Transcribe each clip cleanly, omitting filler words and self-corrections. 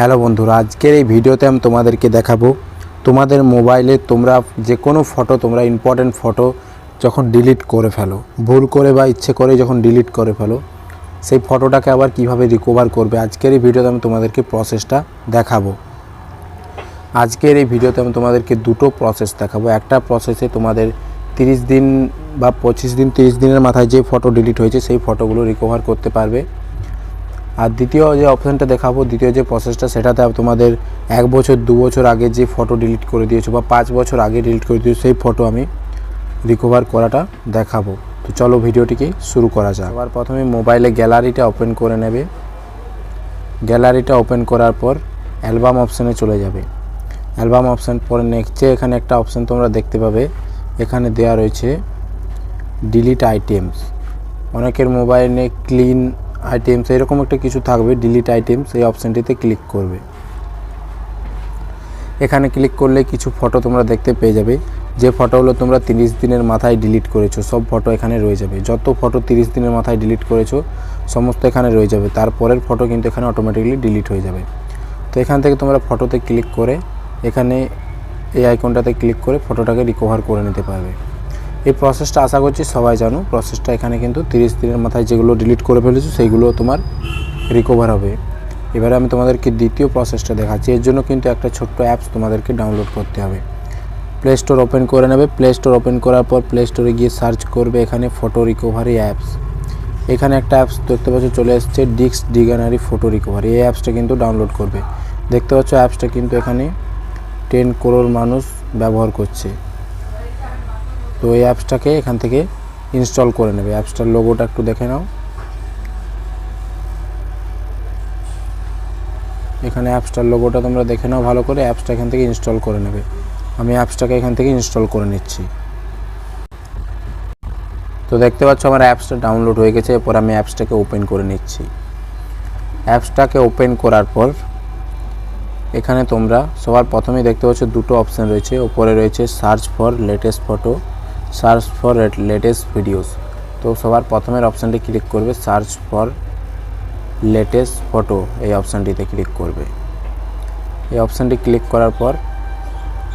Hello বন্ধুরা, আজকের এই ভিডিওতে আমি তোমাদেরকে দেখাবো তোমাদের মোবাইলে তোমরা যে কোনো ফটো তোমরা ইম্পর্টেন্ট ফটো যখন ডিলিট করে ফেলো, ভুল করে বা ইচ্ছে করে যখন ডিলিট করে ফেলো, সেই ফটোটাকে আবার কিভাবে রিকভার করবে। আজকের এই ভিডিওতে আমি তোমাদেরকে প্রসেসটা দেখাবো। আজকের এই ভিডিওতে আমি তোমাদেরকে দুটো প্রসেস দেখাবো। একটা প্রসেসে তোমাদের 30 দিন বা 25 দিন 30 দিনের মাথায় যে ফটো ডিলিট হয়েছে সেই ফটোগুলো রিকভার করতে পারবে। আর দ্বিতীয় যে অপশানটা দেখাবো, দ্বিতীয় যে প্রসেসটা, সেটাতে তোমাদের 1 বছর 2 বছর আগে যে ফটো ডিলিট করে দিয়েছো বা 5 বছর আগে ডিলিট করে দিয়েছো সেই ফটো আমি রিকভার করাটা দেখাবো। তো চলো ভিডিওটিকে শুরু করা যাক। আবার প্রথমে মোবাইলে গ্যালারিটা ওপেন করে নেবে। গ্যালারিটা ওপেন করার পর অ্যালবাম অপশানে চলে যাবে। অ্যালবাম অপশান পরে নেক্সটে এখানে একটা অপশান তোমরা দেখতে পাবে, এখানে দেওয়া রয়েছে ডিলিট আইটেমস। অনেকের মোবাইলে ক্লিন আইটেমস এরকম একটা কিছু থাকবে, ডিলিট আইটেমস, এই অপশানটিতে ক্লিক করবে। এখানে ক্লিক করলে কিছু ফটো তোমরা দেখতে পেয়ে যাবে। যে ফটোগুলো তোমরা 30 দিনের মাথায় ডিলিট করেছো সব ফটো এখানে রয়ে যাবে। যত ফটো 30 দিনের মাথায় ডিলিট করেছো সমস্ত এখানে রয়ে যাবে। তারপরের ফটো কিন্তু এখানে অটোমেটিকলি ডিলিট হয়ে যাবে। তো এখান থেকে তোমরা ফটোতে ক্লিক করে এখানে এই আইকনটাতে ক্লিক করে ফটোটাকে রিকভার করে নিতে পারবে। এই প্রসেসটা আশা করছি সবাই জানো। প্রসেসটা এখানে কিন্তু 30 দিনের মাথায় যেগুলো ডিলিট করে ফেলেছো সেইগুলো তোমার রিকভার হবে। এবারে আমি তোমাদেরকে দ্বিতীয় প্রসেসটা দেখাচ্ছি। এর জন্য কিন্তু একটা ছোট্ট অ্যাপস তোমাদেরকে ডাউনলোড করতে হবে। প্লে স্টোর ওপেন করে নেবে। প্লে স্টোর ওপেন করার পর প্লে স্টোরে গিয়ে সার্চ করবে এখানে ফটো রিকভারি অ্যাপস। এখানে একটা অ্যাপস দেখতে পাচ্ছ চলে এসছে, ডিস্ক ডিগানারি ফটো রিকভারি। এই অ্যাপসটা কিন্তু ডাউনলোড করবে। দেখতে পাচ্ছ অ্যাপসটা কিন্তু এখানে 10 করোড় মানুষ ব্যবহার করছে। তো এই অ্যাপসটাকে এখান থেকে ইনস্টল করে নেবে। অ্যাপসটার লোগোটা একটু দেখে নাও। এখানে অ্যাপসটার লোগোটা তোমরা দেখে নাও ভালো করে। অ্যাপসটা এখান থেকে ইনস্টল করে নেবে। আমি অ্যাপসটাকে এখান থেকে ইনস্টল করে নিচ্ছি। তো দেখতে পাচ্ছ আমার অ্যাপসটা ডাউনলোড হয়ে গেছে। এরপর আমি অ্যাপসটাকে ওপেন করে নিচ্ছি। অ্যাপসটাকে ওপেন করার পর এখানে তোমরা সবার প্রথমেই দেখতে পাচ্ছ দুটো অপশান রয়েছে। ওপরে রয়েছে search for latest photo, search for latest videos. তো সবার প্রথমের অপশানটি ক্লিক করবে, সার্চ ফর লেটেস্ট ফটো, এই অপশানটিতে ক্লিক করবে। এই অপশানটি ক্লিক করার পর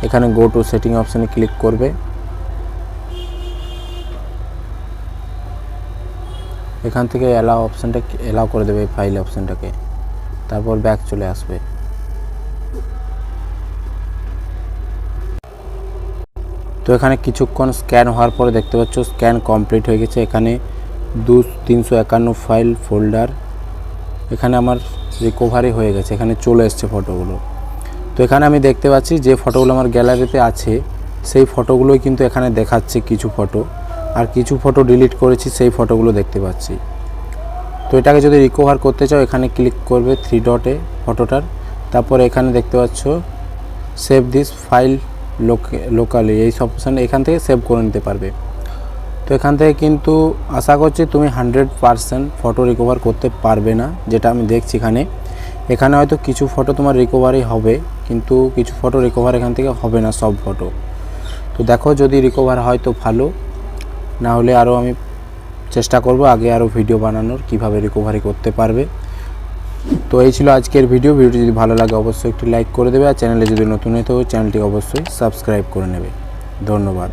এখানে গো টু সেটিং অপশানে ক্লিক করবে। এখান থেকে অ্যালাউ অপশানটা অ্যালাউ করে দেবে ফাইল অপশানটাকে। তারপর ব্যাক চলে আসবে। তো এখানে কিছুক্ষণ স্ক্যান হওয়ার পরে দেখতে পাচ্ছ স্ক্যান কমপ্লিট হয়ে গেছে। এখানে 351 ফাইল ফোল্ডার এখানে আমার রিকভারি হয়ে গেছে। এখানে চলে এসছে ফটোগুলো। তো এখানে আমি দেখতে পাচ্ছি যে ফটোগুলো আমার গ্যালারিতে আছে সেই ফটোগুলোই কিন্তু এখানে দেখাচ্ছে কিছু ফটো, আর কিছু ফটো ডিলিট করেছি সেই ফটোগুলো দেখতে পাচ্ছি। তো এটাকে যদি রিকভার করতে চাও এখানে ক্লিক করবে 3 ডটে ফটোটার। তারপর এখানে দেখতে পাচ্ছ সেভ দিস ফাইল লোকালি, এই সব অপশান এখান থেকে সেভ করে নিতে পারবে। তো এখান থেকে কিন্তু আশা করছি তুমি 100% ফটো রিকভার করতে পারবে না, যেটা আমি দেখছি এখানে হয়তো কিছু ফটো তোমার রিকভারি হবে, কিন্তু কিছু ফটো রিকভার এখান থেকে হবে না সব ফটো। তো দেখো যদি রিকভার হয় তো ভালো, না হলে আরও আমি চেষ্টা করব আগে আরও ভিডিও বানানোর কিভাবে রিকভারি করতে পারবে। তো এই ছিল আজকের ভিডিওটি যদি ভালো লাগে অবশ্যই একটি লাইক করে দেবে, আর চ্যানেলে যদি নতুন হয়ে থাকে চ্যানেলটি অবশ্যই সাবস্ক্রাইব করে নেবে। ধন্যবাদ।